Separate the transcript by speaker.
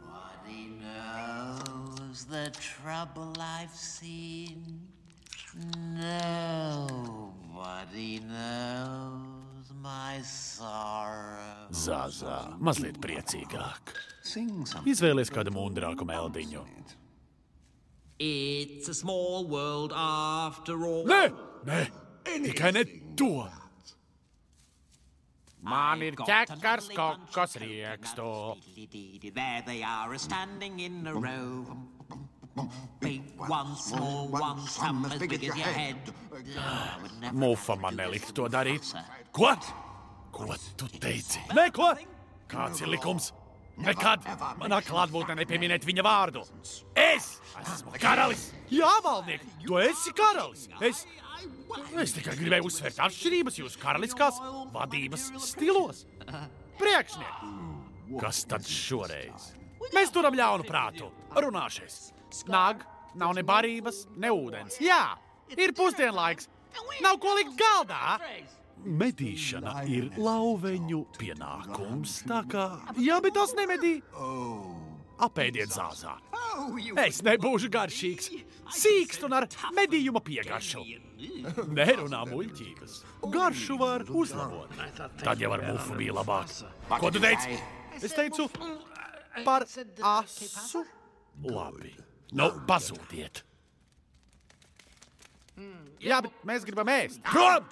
Speaker 1: Nobody knows the trouble I've seen. Nobody knows my sorrow.
Speaker 2: Zazā, mazliet priecīgāk. Izvēlies kādu mundrāku meldiņu.
Speaker 1: It's a small world after all.
Speaker 2: Nē, tikai ne to. Man ir ķekars kokas riekstu.
Speaker 1: There they are, standing in a row. Big one, small one, some as big as your head.
Speaker 2: Mufa man nelikt to darīt. Ko? Ko tu teici? Neko? Kāds ir likums? Nekad manā klātbūtnē nepieminēt viņa vārdu. Es esmu karalis. Jā, valdniek, tu esi karalis. Es tikai gribēju uzsvērt atšķirības jūsu karaliskās vadības stilos. Priekšniek, kas tad šoreiz? Mēs turam ļaunu prātu. Runāšies. Nag, nav ne barības, ne ūdens. Jā, ir pusdienlaiks. Nav ko likt galdā. Medīšana ir lauveņu pienākums, tā kā, jā, bet tas nemedī. Apēdiet Zāzā. Es nebūšu garšīgs. Sīkst un ar medījuma piegaršu. Nerunā muļķības. Garšu var uzlabot. Tad jau ar mufu bija labāk. Ko tu teici? Es teicu par asu. Labi. Nu, pazūdiet. Jā, bet mēs gribam ēst. Prom!